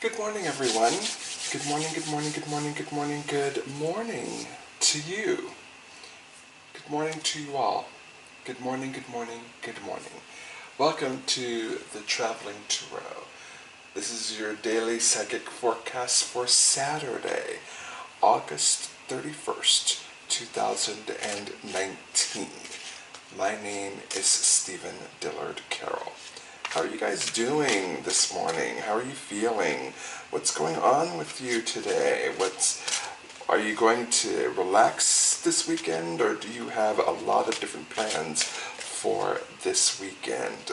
Good morning, everyone. Good morning, good morning, good morning, good morning, good morning to you. Good morning to you all. Good morning, good morning, good morning. Welcome to the Traveling Tarot. This is your daily psychic forecast for Saturday, August 31st, 2019. My name is Stephen Dillard Carroll. How are you guys doing this morning? How are you feeling? What's going on with you today? Are you going to relax this weekend, or do you have a lot of different plans for this weekend?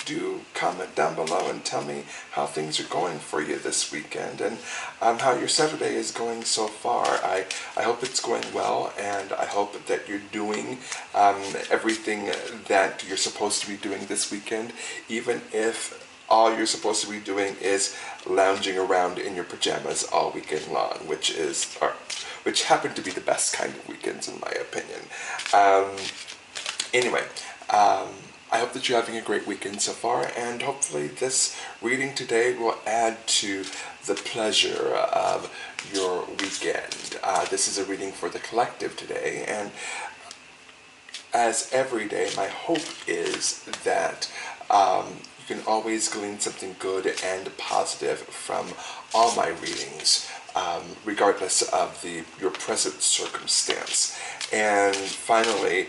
Do comment down below and tell me how things are going for you this weekend, and how your Saturday is going so far. I hope it's going well, and I hope that you're doing everything that you're supposed to be doing this weekend, even if all you're supposed to be doing is lounging around in your pajamas all weekend long, which happen to be the best kind of weekends in my opinion. Anyway, I hope that you're having a great weekend so far, and hopefully this reading today will add to the pleasure of your weekend. This is a reading for the collective today, and as every day, my hope is that you can always glean something good and positive from all my readings, regardless of your present circumstance. And finally,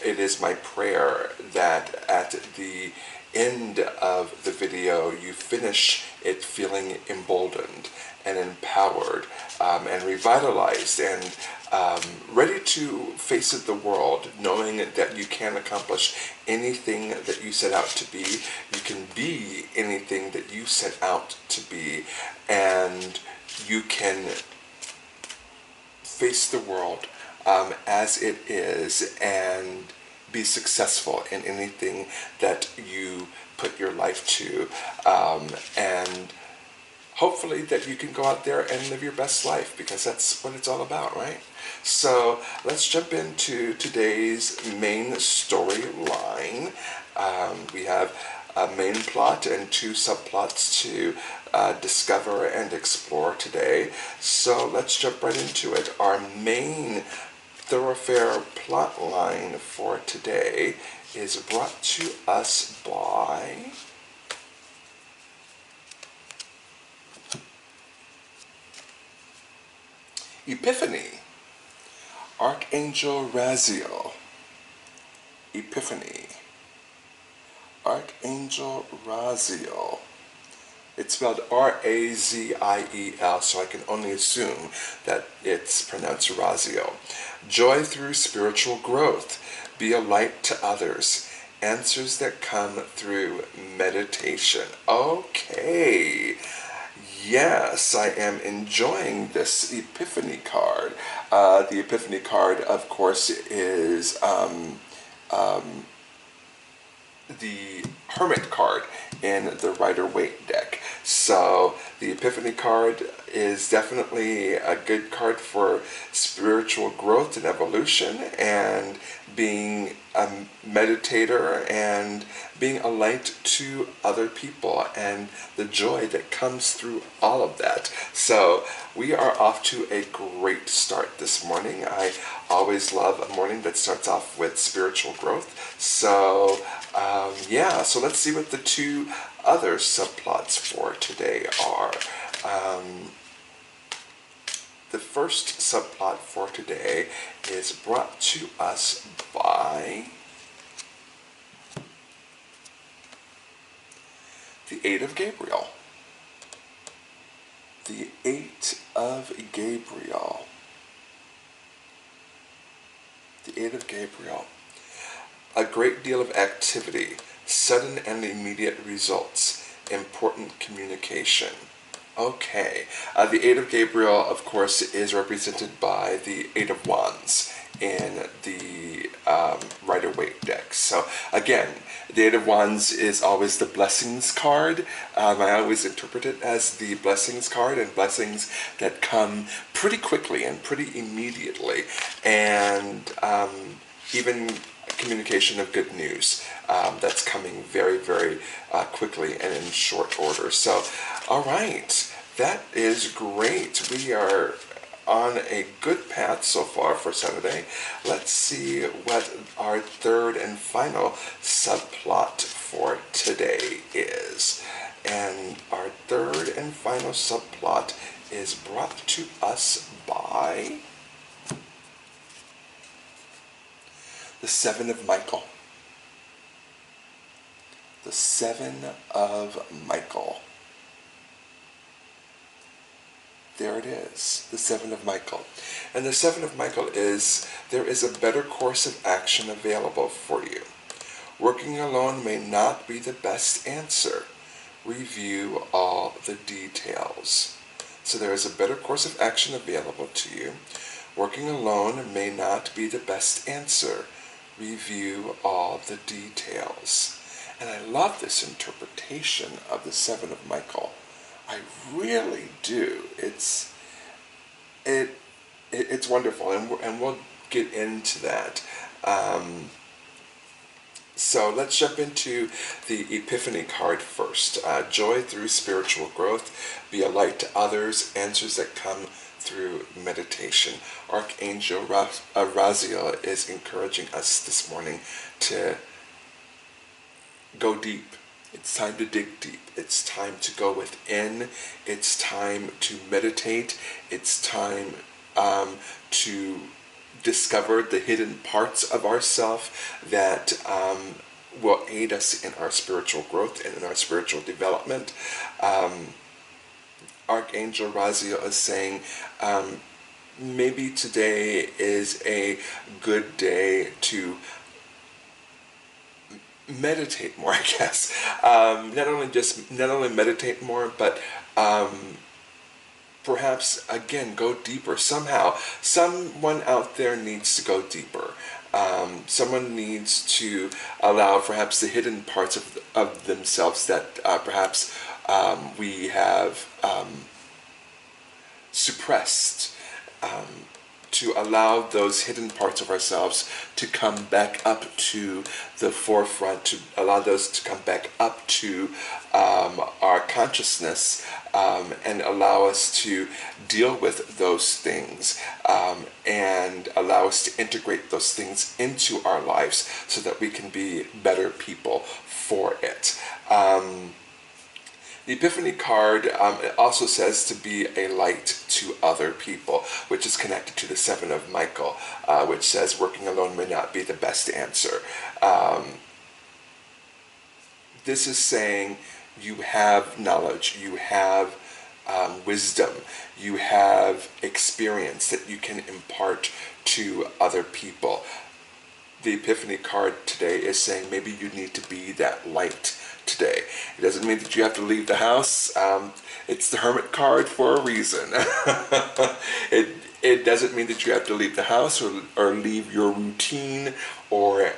it is my prayer that at the end of the video you finish it feeling emboldened and empowered, and revitalized, and ready to face the world, knowing that you can accomplish anything that you set out to be. You can be anything that you set out to be, and you can face the world as it is and be successful in anything that you put your life to, and hopefully that you can go out there and live your best life, because that's what it's all about, right? So let's jump into today's main storyline. We have a main plot and two subplots to discover and explore today. So let's jump right into it. Our main thoroughfare plot line for today is brought to us by Epiphany, Archangel Raziel. Epiphany, Archangel Raziel. It's spelled R-A-Z-I-E-L, so I can only assume that it's pronounced Raziel. Joy through spiritual growth. Be a light to others. Answers that come through meditation. Okay. Yes, I am enjoying this Epiphany card. The Epiphany card, of course, is the Hermit card in the Rider-Waite deck. So the Epiphany card is definitely a good card for spiritual growth and evolution, and being a meditator and being a light to other people, and the joy that comes through all of that. So we are off to a great start this morning. I always love a morning that starts off with spiritual growth. So yeah, so let's see what the two other subplots for today are. The first subplot for today is brought to us by the Eight of Gabriel. The Eight of Gabriel. The Eight of Gabriel. A great deal of activity, sudden and immediate results, important communication. Okay, the Eight of Gabriel, of course, is represented by the Eight of Wands in the Rider-Waite deck. So again, the Eight of Wands is always the blessings card. I always interpret it as the blessings card, and blessings that come pretty quickly and pretty immediately. And even communication of good news that's coming very, very quickly and in short order. So, all right, that is great. We are on a good path so far for Saturday. Let's see what our third and final subplot for today is. And our third and final subplot is brought to us by the Seven of Michael. The Seven of Michael. There it is, the Seven of Michael. And the Seven of Michael is, there is a better course of action available for you. Working alone may not be the best answer. Review all the details. So there is a better course of action available to you. Working alone may not be the best answer. Review all the details. And I love this interpretation of the Seven of Michael. I really do. It's wonderful, and we'll get into that. So let's jump into the Epiphany card first. Joy through spiritual growth, be a light to others, answers that come through meditation. Archangel Raziel is encouraging us this morning to go deep. It's time to dig deep. It's time to go within. It's time to meditate. It's time to discover the hidden parts of ourselves that will aid us in our spiritual growth and in our spiritual development. Archangel Raziel is saying, maybe today is a good day to meditate more, I guess. Not only meditate more, but perhaps again go deeper. Somehow, someone out there needs to go deeper. Someone needs to allow perhaps the hidden parts of themselves that perhaps we have suppressed. To allow those hidden parts of ourselves to come back up to the forefront, to allow those to come back up to our consciousness, and allow us to deal with those things, and allow us to integrate those things into our lives so that we can be better people for it. The Epiphany card also says to be a light to other people, which is connected to the Seven of Michael, which says working alone may not be the best answer. This is saying you have knowledge, you have wisdom, you have experience that you can impart to other people. The Epiphany card today is saying maybe you need to be that light today. It doesn't mean that you have to leave the house. It's the Hermit card for a reason. It doesn't mean that you have to leave the house or leave your routine or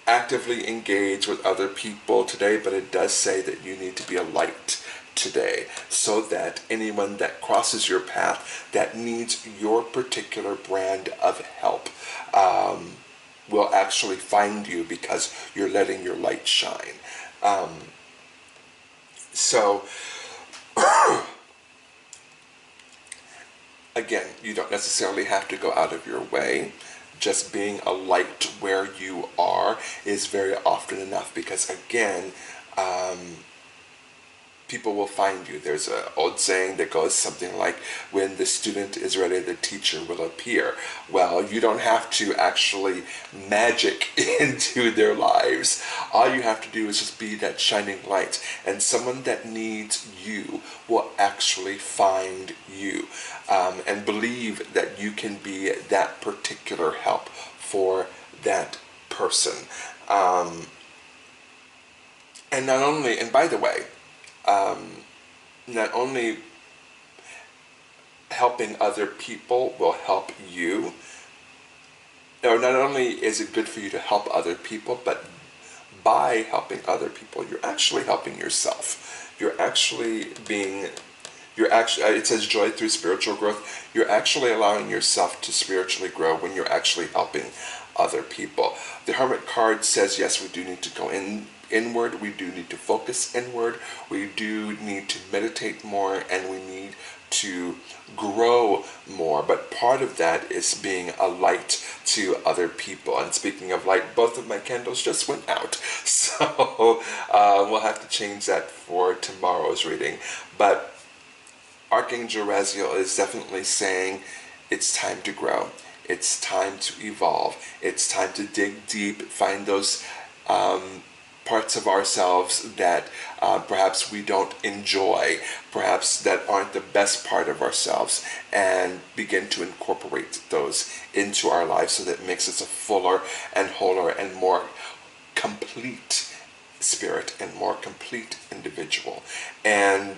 actively engage with other people today, but it does say that you need to be a light today so that anyone that crosses your path that needs your particular brand of help will actually find you because you're letting your light shine. So, again, you don't necessarily have to go out of your way. Just being a light where you are is very often enough because, again, people will find you. There's an old saying that goes something like, when the student is ready, the teacher will appear. Well, you don't have to actually magic into their lives. All you have to do is just be that shining light, and someone that needs you will actually find you, and believe that you can be that particular help for that person. And not only, and by the way, not only helping other people will help you, or not only is it good for you to help other people, but by helping other people, you're actually helping yourself. It says joy through spiritual growth. You're actually allowing yourself to spiritually grow when you're actually helping other people. The Hermit card says, yes, we do need to go inward, we do need to focus inward, we do need to meditate more, and we need to grow more. But part of that is being a light to other people. And speaking of light, both of my candles just went out. So we'll have to change that for tomorrow's reading. But Archangel Raziel is definitely saying it's time to grow. It's time to evolve. It's time to dig deep, find those parts of ourselves that perhaps we don't enjoy, perhaps that aren't the best part of ourselves, and begin to incorporate those into our lives so that it makes us a fuller and wholer and more complete spirit and more complete individual. And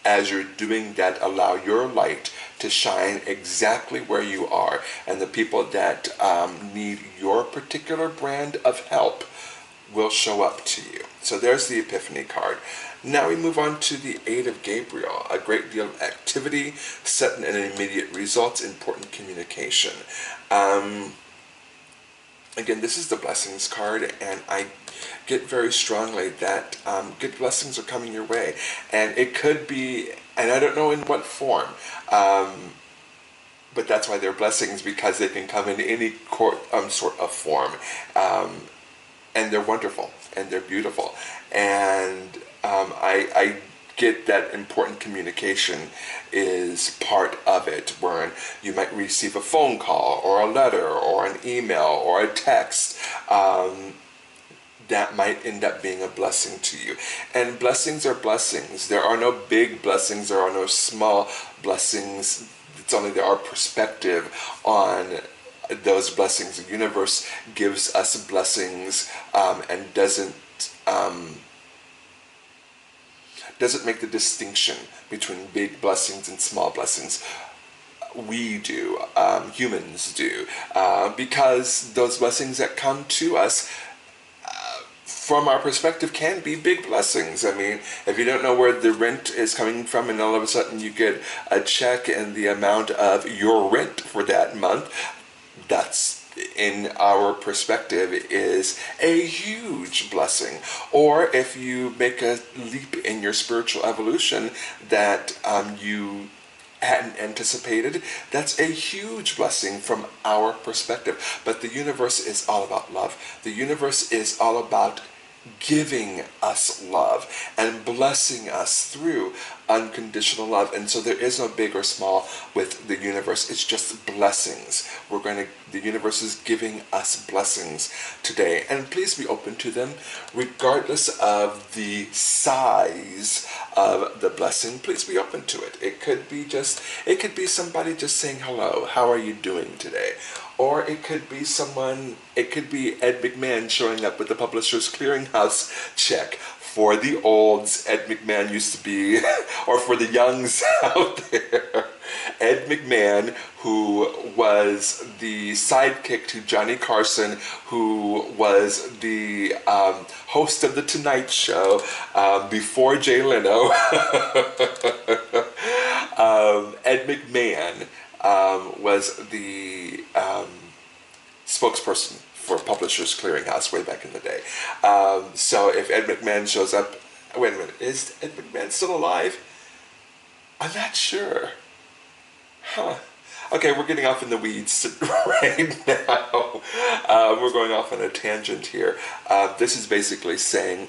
as you're doing that, allow your light to shine exactly where you are, and the people that need your particular brand of help will show up to you. So there's the Epiphany card. Now we move on to the Eight of Gabriel. A great deal of activity, sudden and immediate results, important communication. Again, this is the Blessings card, and I get very strongly that good blessings are coming your way. And it could be, and I don't know in what form, but that's why they're blessings, because they can come in any sort of form. And they're wonderful, and they're beautiful. And I get that important communication is part of it, where you might receive a phone call or a letter or an email or a text that might end up being a blessing to you. And blessings are blessings. There are no big blessings, there are no small blessings. It's only our perspective on those blessings. The universe gives us blessings and doesn't make the distinction between big blessings and small blessings. We do, humans do, because those blessings that come to us from our perspective can be big blessings. I mean, if you don't know where the rent is coming from and all of a sudden you get a check and the amount of your rent for that month, that's, in our perspective, is a huge blessing. Or if you make a leap in your spiritual evolution that you hadn't anticipated, that's a huge blessing from our perspective. But the universe is all about love. The universe is all about giving us love and blessing us through unconditional love. And so there is no big or small with the universe. It's just blessings. The universe is giving us blessings today, and please be open to them regardless of the size of the blessing. Please be open to it. It could be somebody just saying hello, how are you doing today? Or it could be Ed McMahon showing up with the Publishers Clearinghouse check. For the olds, Ed McMahon used to be, or for the youngs out there, Ed McMahon, who was the sidekick to Johnny Carson, who was the host of The Tonight Show before Jay Leno. Ed McMahon was the spokesperson for Publishers Clearinghouse way back in the day. So if Ed McMahon shows up, wait a minute, is Ed McMahon still alive? I'm not sure. Huh. Okay, we're getting off in the weeds right now. We're going off on a tangent here. This is basically saying,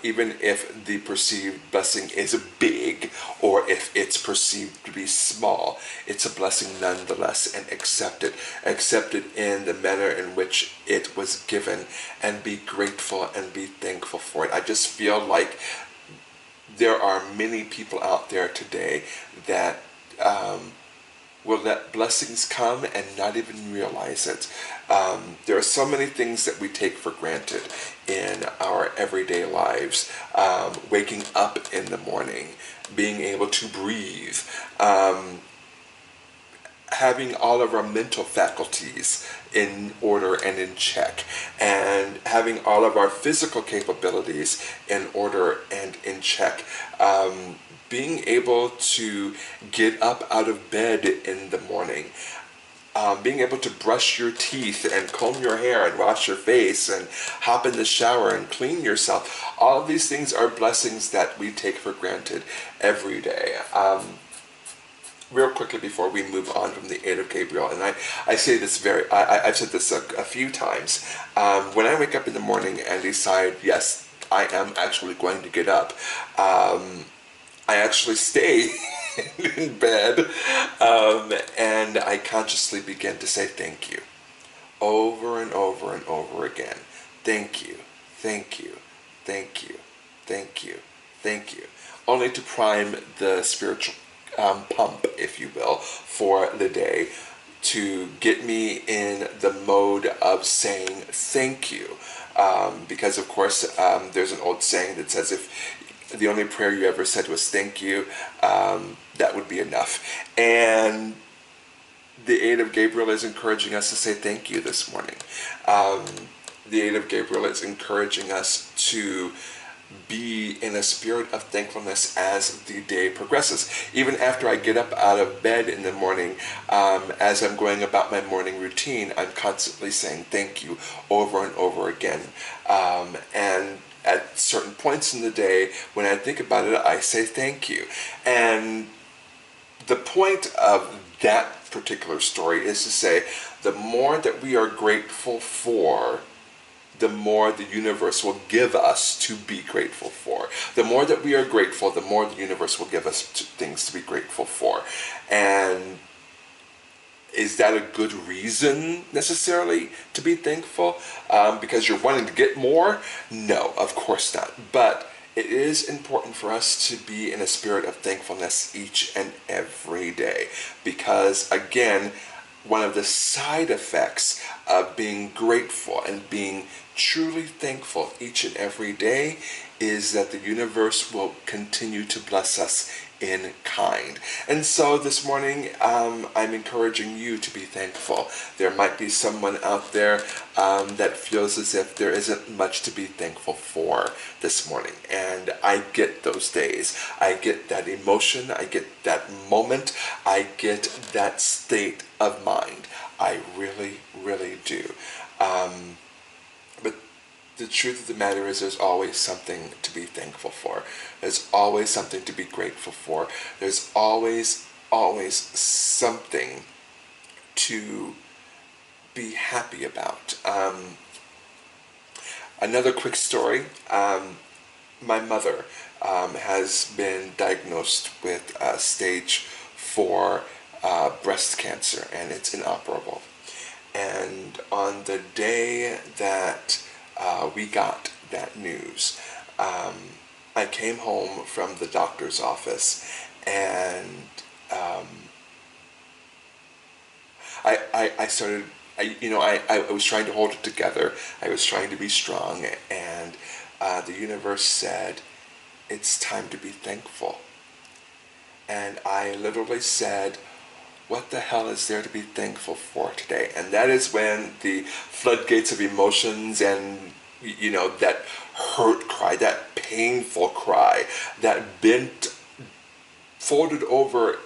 even if the perceived blessing is big, or if it's perceived to be small, it's a blessing nonetheless, and accept it. Accept it in the manner in which it was given, and be grateful and be thankful for it. I just feel like there are many people out there today that will let blessings come and not even realize it. There are so many things that we take for granted in our everyday lives. Waking up in the morning, being able to breathe, having all of our mental faculties in order and in check, and having all of our physical capabilities in order and in check. Being able to get up out of bed in the morning, being able to brush your teeth and comb your hair and wash your face and hop in the shower and clean yourself. All of these things are blessings that we take for granted every day. Real quickly before we move on from the aid of Gabriel, and I say this I've said this a few times. When I wake up in the morning and decide, yes, I am actually going to get up, I actually stay in bed, and I consciously begin to say thank you over and over and over again. Thank you, thank you, thank you, thank you, thank you. Only to prime the spiritual pump, if you will, for the day, to get me in the mode of saying thank you. Because, of course, there's an old saying that says if the only prayer you ever said was thank you, that would be enough. And the aid of Gabriel is encouraging us to say thank you this morning. The aid of Gabriel is encouraging us to be in a spirit of thankfulness as the day progresses. Even after I get up out of bed in the morning, as I'm going about my morning routine, I'm constantly saying thank you over and over again. And at certain points in the day, when I think about it, I say thank you. And the point of that particular story is to say, the more that we are grateful for, the more the universe will give us to be grateful for. The more that we are grateful, the more the universe will give us things to be grateful for. And is that a good reason necessarily to be thankful? Because you're wanting to get more? No, of course not. But it is important for us to be in a spirit of thankfulness each and every day. Because, again, one of the side effects of being grateful and being truly thankful each and every day is that the universe will continue to bless us in kind. And so this morning, I'm encouraging you to be thankful. There might be someone out there that feels as if there isn't much to be thankful for this morning. And I get those days. I get that emotion. I get that moment. I get that state of mind. I really, really do. But the truth of the matter is there's always something to be thankful for. There's always something to be grateful for. There's always something to be happy about. Another quick story. My mother has been diagnosed with stage 4 breast cancer, and it's inoperable. And on the day that we got that news, I came home from the doctor's office, and I started, I was trying to hold it together. I was trying to be strong, and the universe said, it's time to be thankful. And I literally said, what the hell is there to be thankful for today? And that is when the floodgates of emotions and, that hurt cry, that painful cry, that bent, folded over,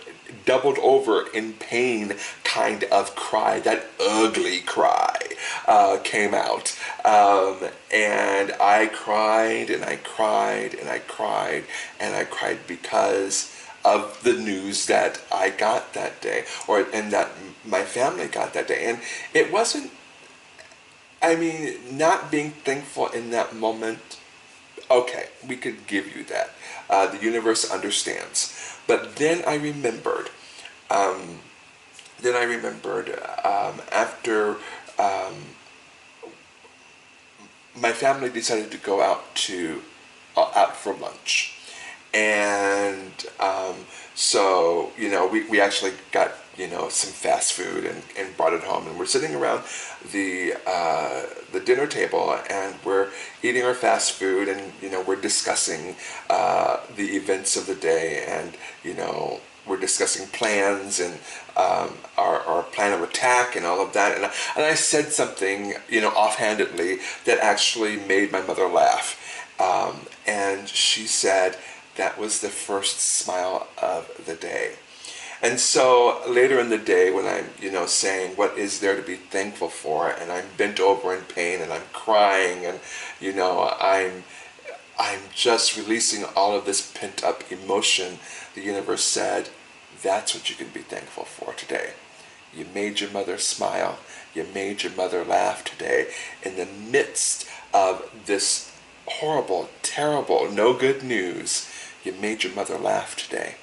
doubled over in pain kind of cry, that ugly cry came out. And I cried and I cried and I cried and I cried because of the news that I got that day, and that my family got that day. And it wasn't, not being thankful in that moment, okay, we could give you that. The universe understands. But then I remembered, after my family decided to go out for lunch. And so, we actually got, some fast food and brought it home. And we're sitting around the dinner table, and we're eating our fast food, and, we're discussing the events of the day, and, we're discussing plans and our plan of attack and all of that. And I said something, offhandedly that actually made my mother laugh. And she said, that was the first smile of the day. And so later in the day when I'm, saying what is there to be thankful for, and I'm bent over in pain and I'm crying and, I'm just releasing all of this pent up emotion, the universe said, that's what you can be thankful for today. You made your mother smile. You made your mother laugh today in the midst of this horrible, terrible, no good news. You made your mother laugh today.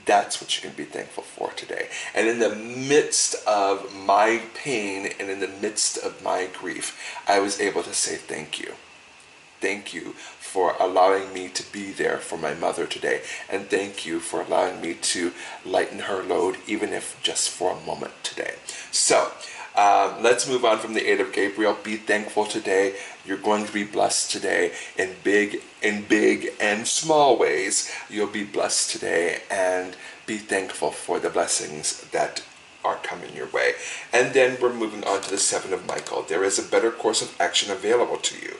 That's what you can be thankful for today. And in the midst of my pain and in the midst of my grief, I was able to say thank you. Thank you for allowing me to be there for my mother today. And thank you for allowing me to lighten her load, even if just for a moment today. So, let's move on from the Eight of Gabriel. Be thankful today. You're going to be blessed today in big and small ways. You'll be blessed today, and be thankful for the blessings that are coming your way. And then we're moving on to the Seven of Michael. There is a better course of action available to you.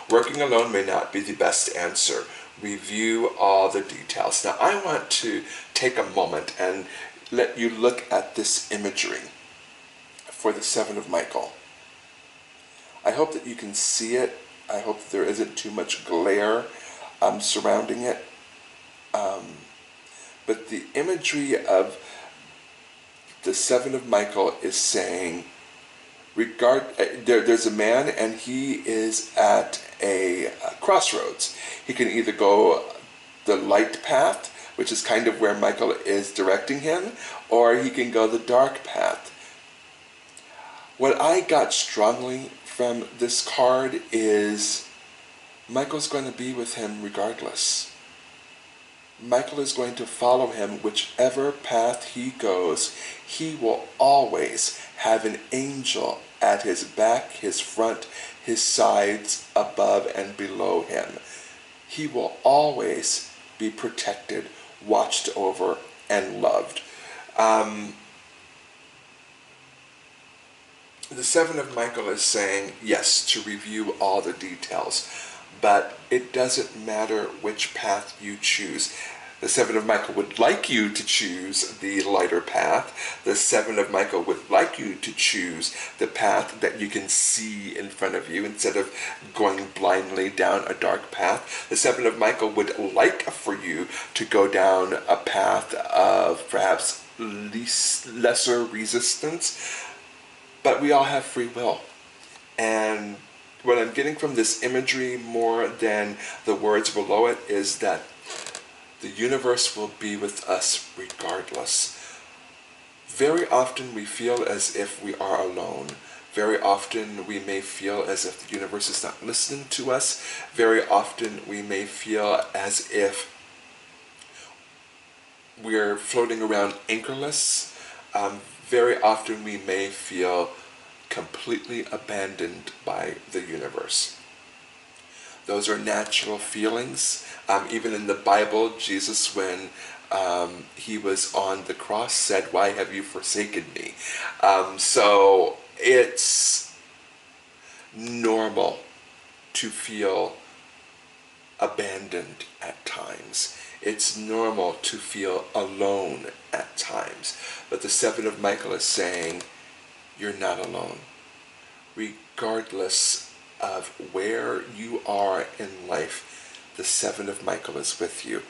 Working alone may not be the best answer. Review all the details. Now, I want to take a moment and let you look at this imagery for the Seven of Michael. I hope that you can see it. I hope that there isn't too much glare surrounding it. But the imagery of the Seven of Michael is saying, there's a man and he is at a crossroads. He can either go the light path, which is kind of where Michael is directing him, or he can go the dark path. What I got strongly from this card is Michael's going to be with him regardless. Michael is going to follow him whichever path he goes. He will always have an angel at his back, his front, his sides, above and below him. He will always be protected, watched over, and loved. The Seven of Michael is saying, yes, to review all the details, but it doesn't matter which path you choose. The Seven of Michael would like you to choose the lighter path. The Seven of Michael would like you to choose the path that you can see in front of you instead of going blindly down a dark path. The Seven of Michael would like for you to go down a path of perhaps lesser resistance, but we all have free will. And what I'm getting from this imagery more than the words below it is that the universe will be with us regardless. Very often we feel as if we are alone. Very often we may feel as if the universe is not listening to us. Very often we may feel as if we're floating around anchorless. Very often we may feel completely abandoned by the universe. Those are natural feelings. Even in the Bible, Jesus, when he was on the cross, said, "Why have you forsaken me?" So it's normal to feel abandoned at times. It's normal to feel alone at times. But the Seven of Michael is saying, you're not alone. Regardless of where you are in life, the Seven of Michael is with you.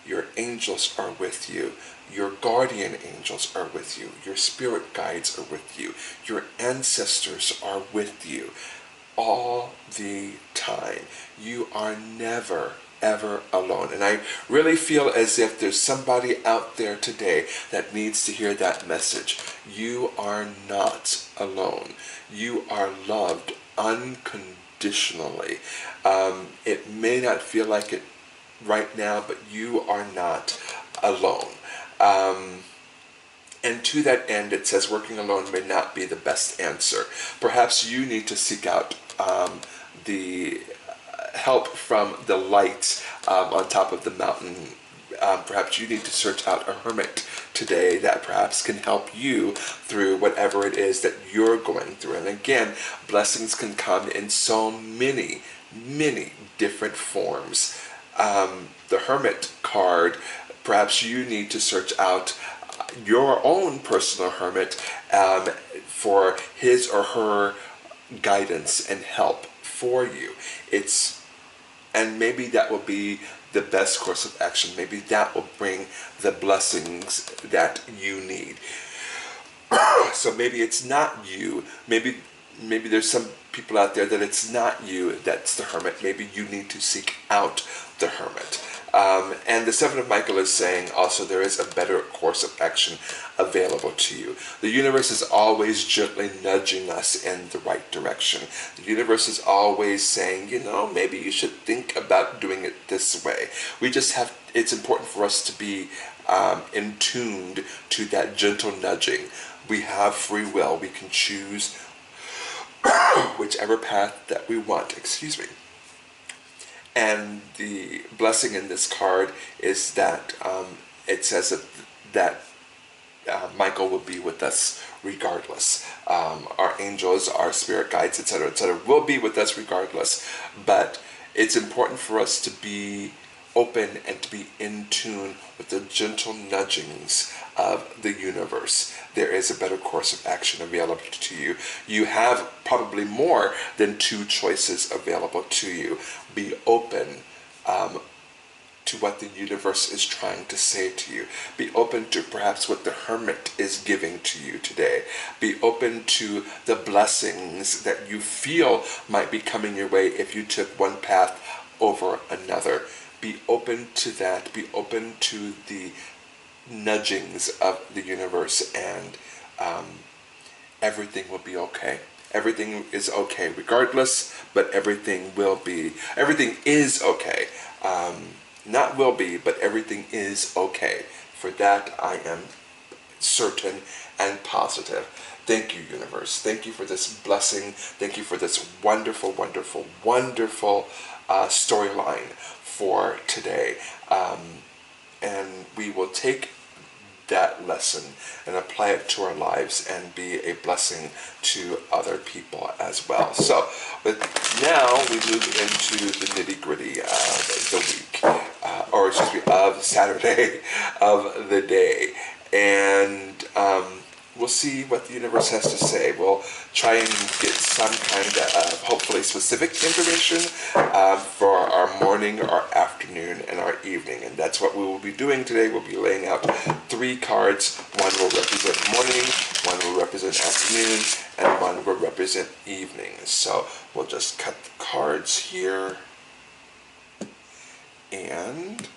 Your angels are with you. Your guardian angels are with you. Your spirit guides are with you. Your ancestors are with you all the time. You are never, ever alone. And I really feel as if there's somebody out there today that needs to hear that message. You are not alone. You are loved unconditionally. It may not feel like it right now, but you are not alone. And to that end, it says working alone may not be the best answer. Perhaps you need to seek out the help from the light on top of the mountain. Perhaps you need to search out a hermit today that perhaps can help you through whatever it is that you're going through. And again, blessings can come in so many, many different forms. The hermit card, perhaps you need to search out your own personal hermit for his or her guidance and help for you. And maybe that will be the best course of action. Maybe that will bring the blessings that you need. So maybe it's not you. Maybe there's some people out there that it's not you that's the hermit. Maybe you need to seek out the hermit. And the Seven of Michael is saying also there is a better course of action available to you. The universe is always gently nudging us in the right direction. The universe is always saying, maybe you should think about doing it this way. It's important for us to be in tuned to that gentle nudging. We have free will. We can choose whichever path that we want. Excuse me. And the blessing in this card is that it says that Michael will be with us regardless. Our angels, our spirit guides, etc., will be with us regardless. But it's important for us to be open and to be in tune with the gentle nudgings of the universe. There is a better course of action available to you. You have probably more than two choices available to you. Be open to what the universe is trying to say to you. Be open to perhaps what the hermit is giving to you today. Be open to the blessings that you feel might be coming your way if you took one path over another. Be open to that. Be open to the nudgings of the universe, and everything will be okay. Everything is okay regardless, but everything is okay. Not will be, but everything is okay. For that, I am certain and positive. Thank you, universe. Thank you for this blessing. Thank you for this wonderful, wonderful, wonderful storyline for today. And we will take that lesson and apply it to our lives and be a blessing to other people as well. So, but now we move into the nitty-gritty of the week, of Saturday of the day. And we'll see what the universe has to say. We'll try and get some kind of hopefully specific information for our morning, our afternoon, and our evening. And that's what we will be doing today. We'll be laying out 3 cards. One will represent morning, one will represent afternoon, and one will represent evening. So we'll just cut the cards here. And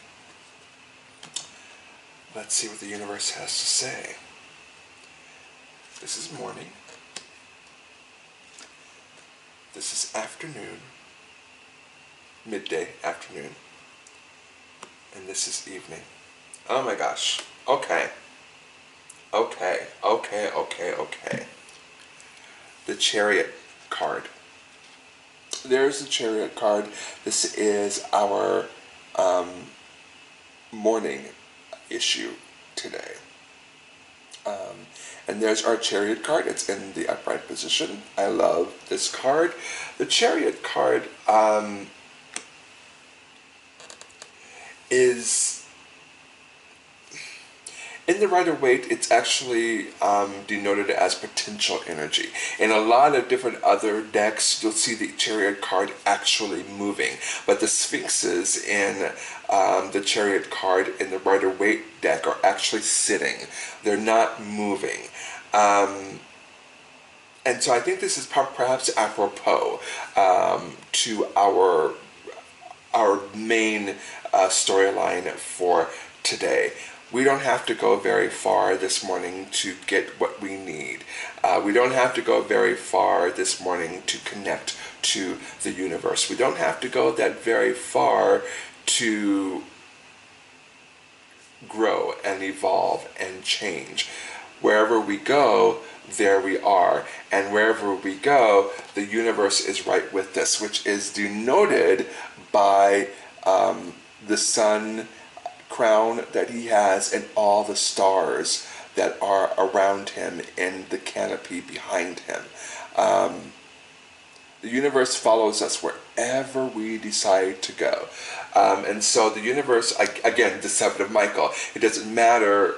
let's see what the universe has to say. This is morning. This is afternoon. Midday, afternoon. And this is evening. Oh my gosh. Okay. The Chariot card. There's the Chariot card. This is our morning issue today. And there's our Chariot card. It's in the upright position. I love this card. The Chariot card is in the Rider-Waite. It's actually denoted as potential energy. In a lot of different other decks, you'll see the Chariot card actually moving. But the Sphinxes in the Chariot card in the Rider-Waite deck are actually sitting. They're not moving. And so I think this is perhaps apropos to our main storyline for today. We don't have to go very far this morning to get what we need. We don't have to go very far this morning to connect to the universe. We don't have to go that very far to grow and evolve and change. Wherever we go, there we are. And wherever we go, the universe is right with us, which is denoted by the sun crown that he has and all the stars that are around him in the canopy behind him. The universe follows us wherever we decide to go. And so the universe, again, the Seven of Michael, it doesn't matter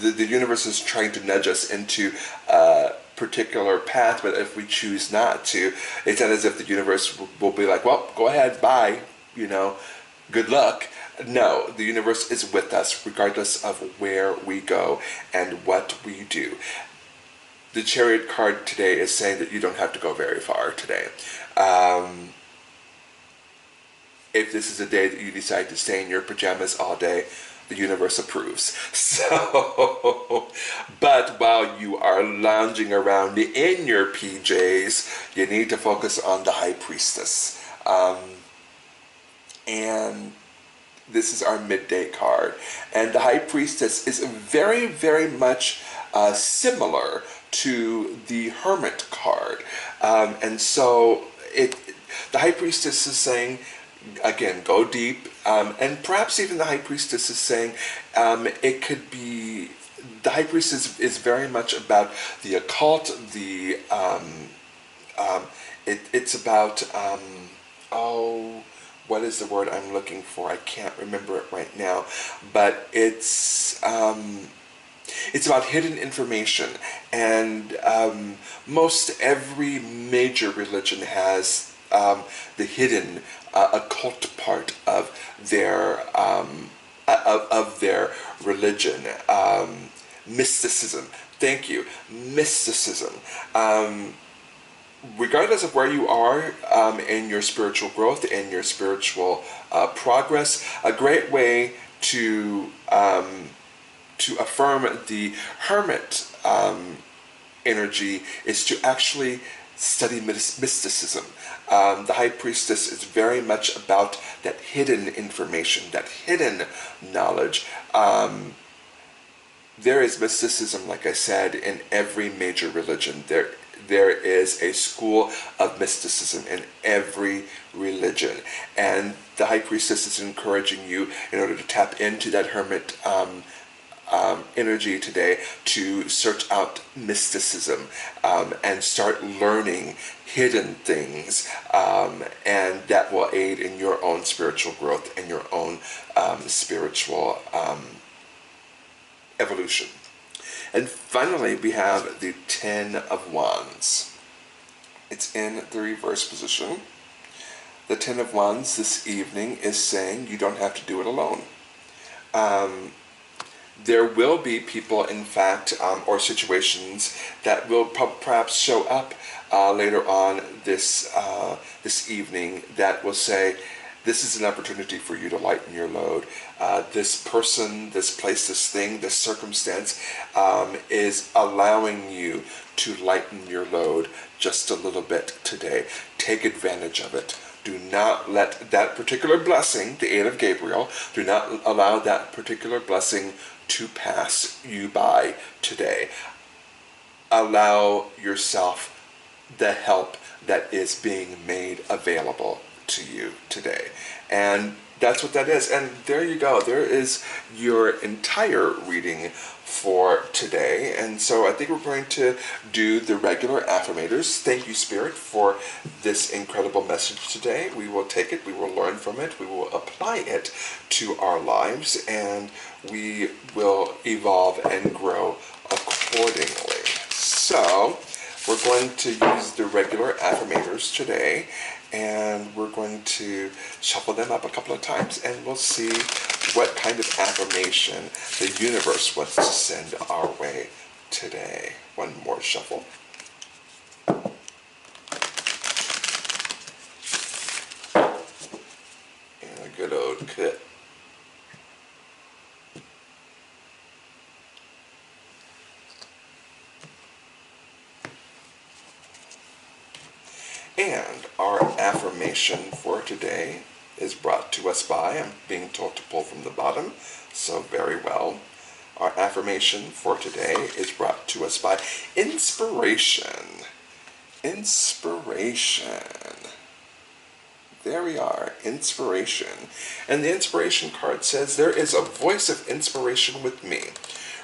the universe is trying to nudge us into a particular path, but if we choose not to, it's not as if the universe will be like, well, go ahead, bye, good luck. No, the universe is with us regardless of where we go and what we do. The Chariot card today is saying that you don't have to go very far today. If this is a day that you decide to stay in your pajamas all day, the universe approves. So, but while you are lounging around in your PJs, you need to focus on the High Priestess. And this is our midday card. And the High Priestess is very, very much similar to the Hermit card. And so the High Priestess is saying, again, go deep. And perhaps even the High Priestess is saying it could be, the High Priestess is very much about the occult, it's about, what is the word I'm looking for? I can't remember it right now. But it's about hidden information. And most every major religion has the hidden occult part of their religion. Mysticism. Thank you. Mysticism. Regardless of where you are in your spiritual growth and your spiritual progress, a great way to affirm the hermit energy is to actually study mysticism. The High Priestess is very much about that hidden information, that hidden knowledge. There is mysticism, like I said, in every major religion. There is a school of mysticism in every religion. And the High Priestess is encouraging you, in order to tap into that hermit energy today, to search out mysticism and start learning hidden things, and that will aid in your own spiritual growth and your own spiritual evolution. And finally, we have the Ten of Wands. It's in the reverse position. The Ten of Wands this evening is saying you don't have to do it alone. There will be people, in fact, or situations that will perhaps show up later on this evening that will say, this is an opportunity for you to lighten your load. This person, this place, this thing, this circumstance is allowing you to lighten your load just a little bit today. Take advantage of it. Do not let that particular blessing, the Eight of Gabriel, do not allow that particular blessing to pass you by today. Allow yourself the help that is being made available to you today. And that's what that is. And there you go. There is your entire reading for today. And so I think we're going to do the regular affirmators. Thank you, Spirit, for this incredible message today. We will take it, we will learn from it, we will apply it to our lives, and we will evolve and grow accordingly. So we're going to use the regular affirmators today, and we're going to shuffle them up a couple of times, and we'll see what kind of affirmation the universe wants to send our way today. One more shuffle. And a good old cut. And our affirmation for today is brought to us by, I'm being told to pull from the bottom, so very well. Our affirmation for today is brought to us by inspiration. Inspiration. There we are, inspiration. And the inspiration card says, there is a voice of inspiration with me.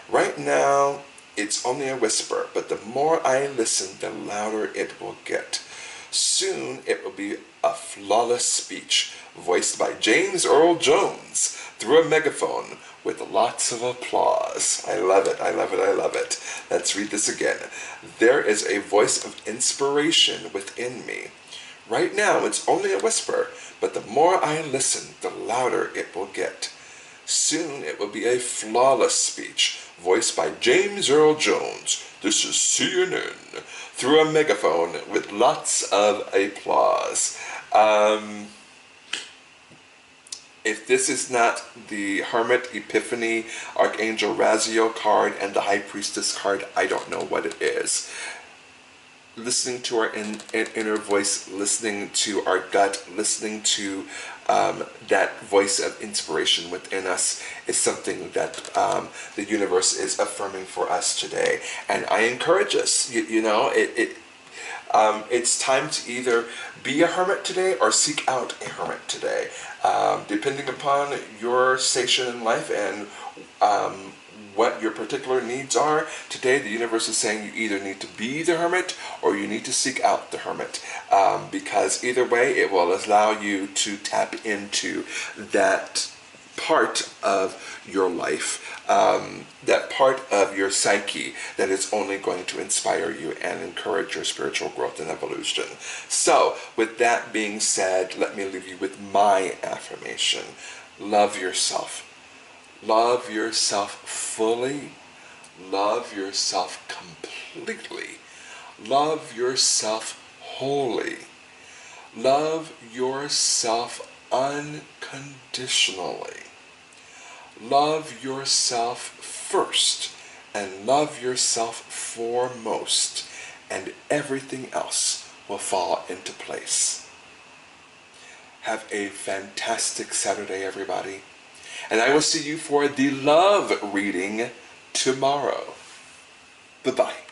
Right now, it's only a whisper, but the more I listen, the louder it will get. Soon it will be a flawless speech, voiced by James Earl Jones through a megaphone with lots of applause. I love it, I love it, I love it. Let's read this again. There is a voice of inspiration within me. Right now it's only a whisper, but the more I listen, the louder it will get. Soon it will be a flawless speech, voiced by James Earl Jones. This is CNN, through a megaphone with lots of applause. If this is not the Hermit, Epiphany, Archangel Raziel card, and the High Priestess card, I don't know what it is. Listening to our inner voice, listening to our gut, listening to that voice of inspiration within us is something that the universe is affirming for us today. And I encourage us, it's time to either be a hermit today or seek out a hermit today. Depending upon your station in life and what your particular needs are, today the universe is saying you either need to be the hermit or you need to seek out the hermit. Because either way, it will allow you to tap into that part of your life, that part of your psyche that is only going to inspire you and encourage your spiritual growth and evolution. So, with that being said, let me leave you with my affirmation. Love yourself. Love yourself fully. Love yourself completely. Love yourself wholly. Love yourself unconditionally. Love yourself first and love yourself foremost, and everything else will fall into place. Have a fantastic Saturday, everybody. And I will see you for the love reading tomorrow. Bye-bye.